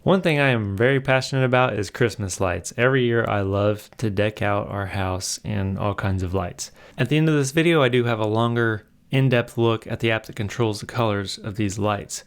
One thing I am very passionate about is Christmas lights. Every year I love to deck out our house in all kinds of lights. At the end of this video, I do have a longer, in-depth look at the app that controls the colors of these lights.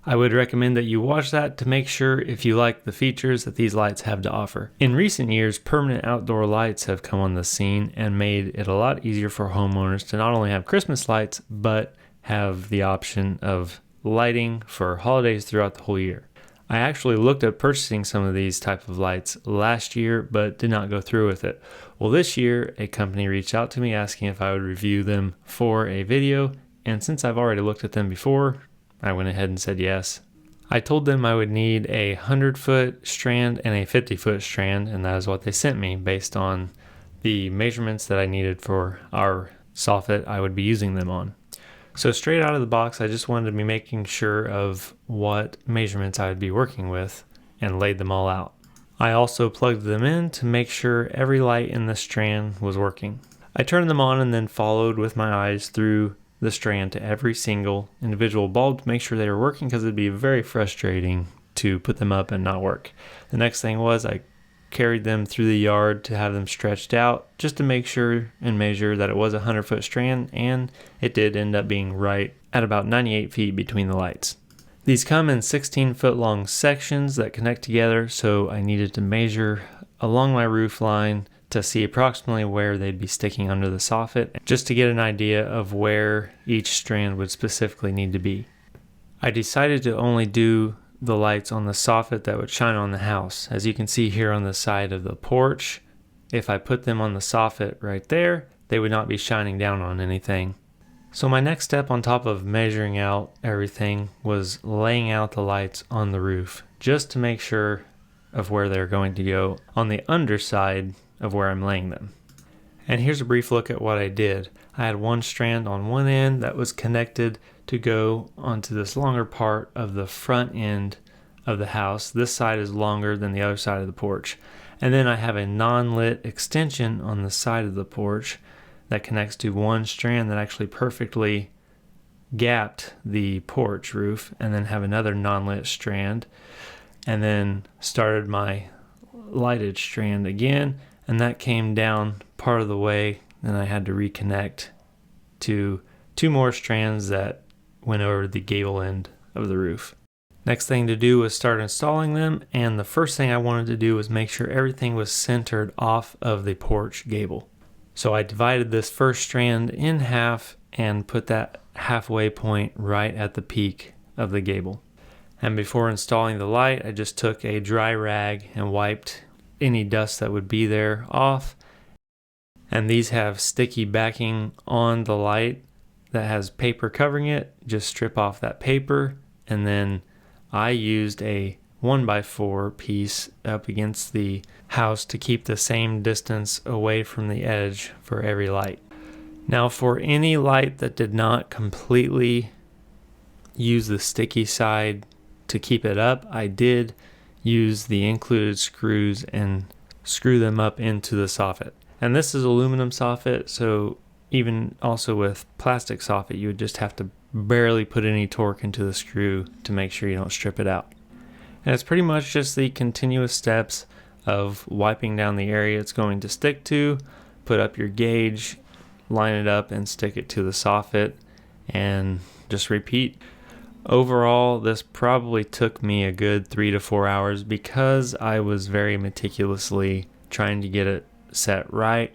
I would recommend that you watch that to make sure if you like the features that these lights have to offer. In recent years, permanent outdoor lights have come on the scene and made it a lot easier for homeowners to not only have Christmas lights, but have the option of lighting for holidays throughout the whole year. I actually looked at purchasing some of these type of lights last year, but did not go through with it. Well, this year, a company reached out to me asking if I would review them for a video, and since I've already looked at them before, I went ahead and said yes. I told them I would need a 100-foot strand and a 50-foot strand, and that is what they sent me based on the measurements that I needed for our soffit I would be using them on. So straight out of the box, I just wanted to be making sure of what measurements I would be working with and laid them all out. I also plugged them in to make sure every light in the strand was working. I turned them on and then followed with my eyes through the strand to every single individual bulb to make sure they were working, because it'd be very frustrating to put them up and not work. The next thing was I carried them through the yard to have them stretched out just to make sure and measure that it was a 100-foot strand, and it did end up being right at about 98 feet between the lights. These come in 16-foot long sections that connect together, so I needed to measure along my roof line to see approximately where they'd be sticking under the soffit, just to get an idea of where each strand would specifically need to be. I decided to only do the lights on the soffit that would shine on the house. As you can see here on the side of the porch, if I put them on the soffit right there, they would not be shining down on anything. So my next step on top of measuring out everything was laying out the lights on the roof, just to make sure of where they're going to go on the underside of where I'm laying them. And here's a brief look at what I did. I had one strand on one end that was connected to go onto this longer part of the front end of the house. This side is longer than the other side of the porch. And then I have a non-lit extension on the side of the porch that connects to one strand that actually perfectly gapped the porch roof, and then have another non-lit strand, and then started my lighted strand again, and that came down part of the way. Then I had to reconnect to two more strands that went over the gable end of the roof. Next thing to do was start installing them, and the first thing I wanted to do was make sure everything was centered off of the porch gable. So I divided this first strand in half and put that halfway point right at the peak of the gable. And before installing the light, I just took a dry rag and wiped any dust that would be there off. And these have sticky backing on the light that has paper covering it. Just strip off that paper, and then I used a 1x4 piece up against the house to keep the same distance away from the edge for every light. Now, for any light that did not completely use the sticky side to keep it up, I did use the included screws and screw them up into the soffit. And this is aluminum soffit, so even also with plastic soffit, you would just have to barely put any torque into the screw to make sure you don't strip it out. And it's pretty much just the continuous steps of wiping down the area it's going to stick to, put up your gauge, line it up and stick it to the soffit, and just repeat. Overall, this probably took me a good 3 to 4 hours because I was very meticulously trying to get it set right.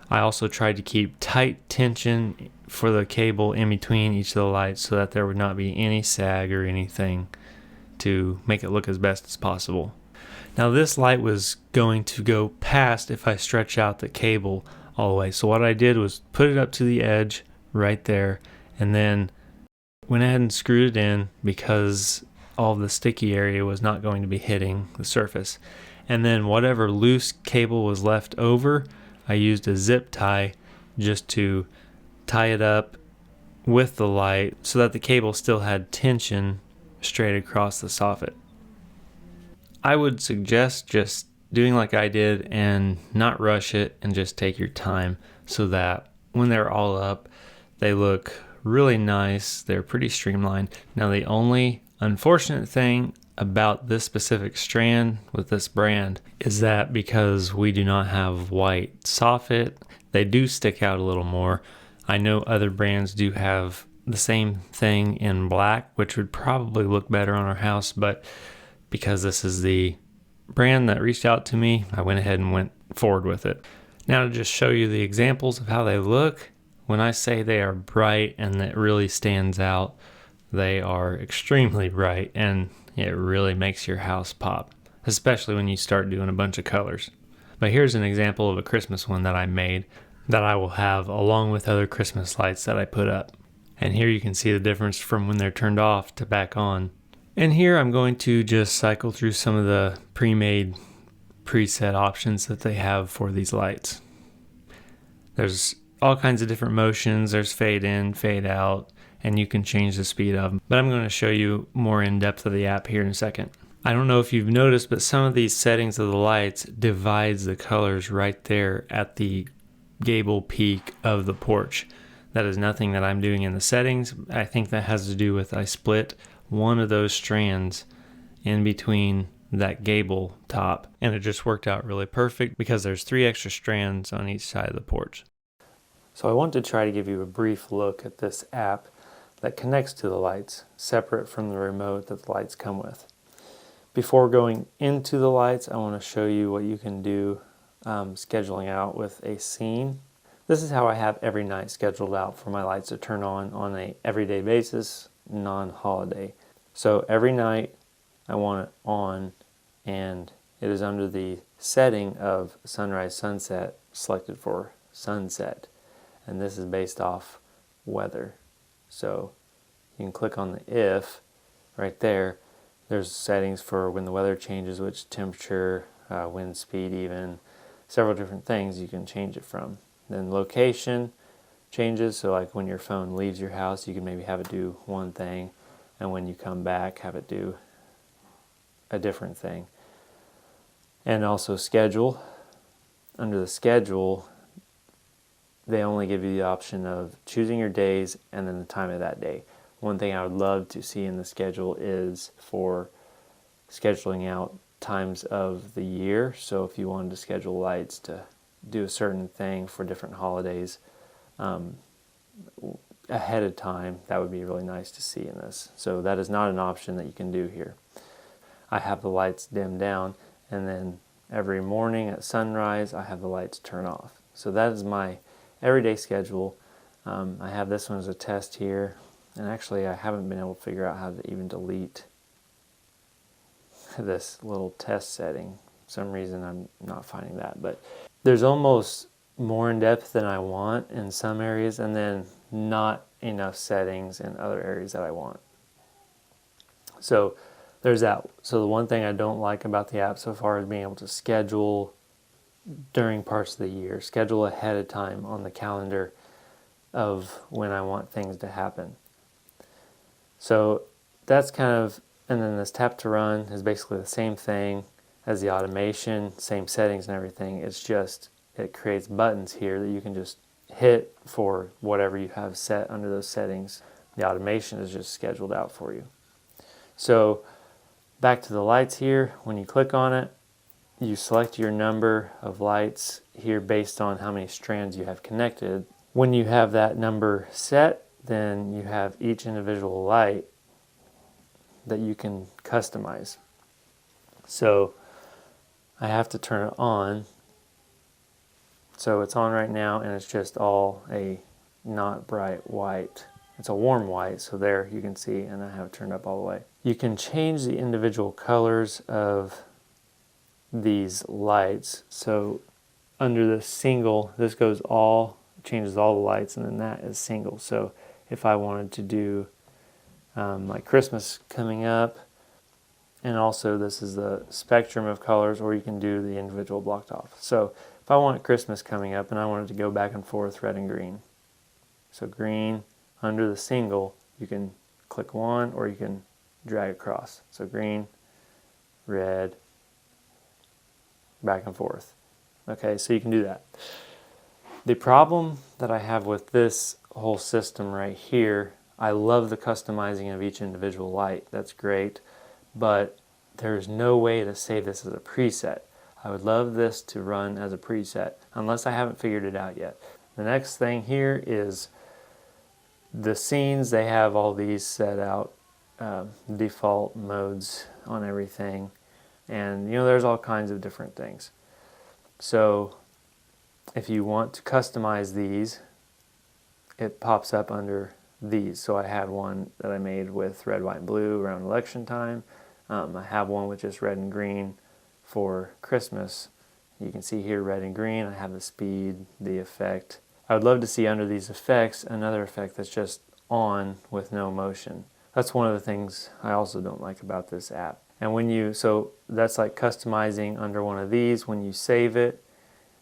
I also tried to keep tight tension for the cable in between each of the lights so that there would not be any sag or anything to make it look as best as possible. Now, this light was going to go past if I stretch out the cable all the way. So what I did was put it up to the edge right there, and then went ahead and screwed it in because all of the sticky area was not going to be hitting the surface. And then whatever loose cable was left over, I used a zip tie just to tie it up with the light so that the cable still had tension straight across the soffit. I would suggest just doing like I did and not rush it, and just take your time so that when they're all up, they look really nice. They're pretty streamlined. Now, the only unfortunate thing about this specific strand with this brand is that because we do not have white soffit, they do stick out a little more. I know other brands do have the same thing in black, which would probably look better on our house, but because this is the brand that reached out to me, I went ahead and went forward with it. Now to just show you the examples of how they look, when I say they are bright and it really stands out, they are extremely bright and it really makes your house pop, especially when you start doing a bunch of colors. But here's an example of a Christmas one that I made that I will have along with other Christmas lights that I put up. And here you can see the difference from when they're turned off to back on. And here I'm going to just cycle through some of the pre-made preset options that they have for these lights. There's all kinds of different motions. There's fade in, fade out, and you can change the speed of them. But I'm going to show you more in depth of the app here in a second. I don't know if you've noticed, but some of these settings of the lights divides the colors right there at the gable peak of the porch. That is nothing that I'm doing in the settings. I think that has to do with I split one of those strands in between that gable top, and it just worked out really perfect because there's 3 extra strands on each side of the porch. So I want to try to give you a brief look at this app that connects to the lights, separate from the remote that the lights come with. Before going into the lights, I want to show you what you can do scheduling out with a scene. This is how I have every night scheduled out for my lights to turn on a everyday basis, non-holiday. So every night I want it on, and it is under the setting of sunrise sunset selected for sunset, and this is based off weather. So you can click on the if right there. There's settings for when the weather changes, which temperature, wind speed, even several different things you can change it from. Then location changes, so like when your phone leaves your house, you can maybe have it do one thing, and when you come back, have it do a different thing. And also schedule. Under the schedule, they only give you the option of choosing your days and then the time of that day. One thing I would love to see in the schedule is for scheduling out times of the year. So if you wanted to schedule lights to do a certain thing for different holidays ahead of time, that would be really nice to see in this. So that is not an option that you can do here. I have the lights dimmed down, and then every morning at sunrise I have the lights turn off. So that is my everyday schedule. I have this one as a test here, and actually I haven't been able to figure out how to even delete this little test setting. For some reason I'm not finding that, but there's almost more in depth than I want in some areas, and then not enough settings in other areas that I want. So there's that. So the one thing I don't like about the app so far is being able to schedule during parts of the year, schedule ahead of time on the calendar of when I want things to happen. So that's kind of, and then this tap to run is basically the same thing as the automation, same settings and everything. It's just, it creates buttons here that you can just hit for whatever you have set under those settings. The automation is just scheduled out for you. So back to the lights here, when you click on it, you select your number of lights here based on how many strands you have connected. When you have that number set, then you have each individual light that you can customize. So I have to turn it on. So it's on right now, and it's just all a not bright white. It's a warm white, so there you can see, and I have it turned up all the way. You can change the individual colors of these lights. So under the single, this goes all, changes all the lights, and then that is single. So if I wanted to do like Christmas coming up, and also this is the spectrum of colors, or you can do the individual blocked off. So if I want Christmas coming up and I wanted to go back and forth red and green, so green under the single, you can click one or you can drag across. So green, red, back and forth. Okay, so you can do that. The problem that I have with this whole system right here, I love the customizing of each individual light. That's great. But there's no way to save this as a preset. I would love this to run as a preset, unless I haven't figured it out yet. The next thing here is the scenes. They have all these set out, default modes on everything. And there's all kinds of different things. So if you want to customize these, it pops up under these. So I had one that I made with red, white, and blue around election time. I have one with just red and green for Christmas. You can see here red and green. I have the speed, the effect. I would love to see under these effects another effect that's just on with no motion. That's one of the things I also don't like about this app. And so that's like customizing under one of these. When you save it,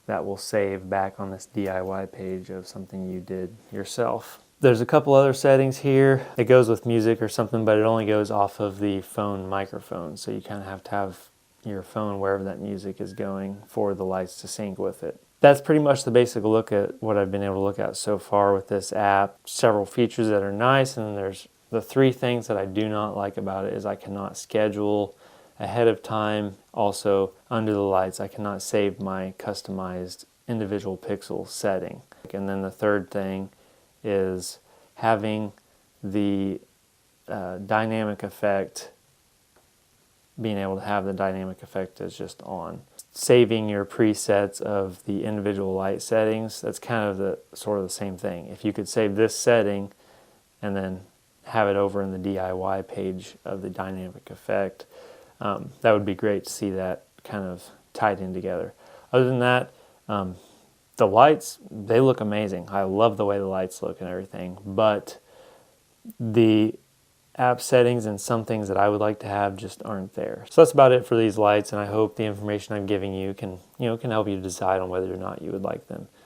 that will save back on this DIY page of something you did yourself. There's a couple other settings here. It goes with music or something, but it only goes off of the phone microphone. So you kind of have to have your phone wherever that music is going for the lights to sync with it. That's pretty much the basic look at what I've been able to look at so far with this app. Several features that are nice, and then there's the three things that I do not like about it is I cannot schedule ahead of time. Also, under the lights, I cannot save my customized individual pixel setting. And then the third thing is having the dynamic effect, being able to have the dynamic effect as just on. Saving your presets of the individual light settings, that's kind of the sort of the same thing. If you could save this setting and then have it over in the DIY page of the dynamic effect, that would be great to see that kind of tied in together. Other than that, the lights, they look amazing. I love the way the lights look and everything, but the app settings and some things that I would like to have just aren't there. So that's about it for these lights, and I hope the information I'm giving you can help you decide on whether or not you would like them.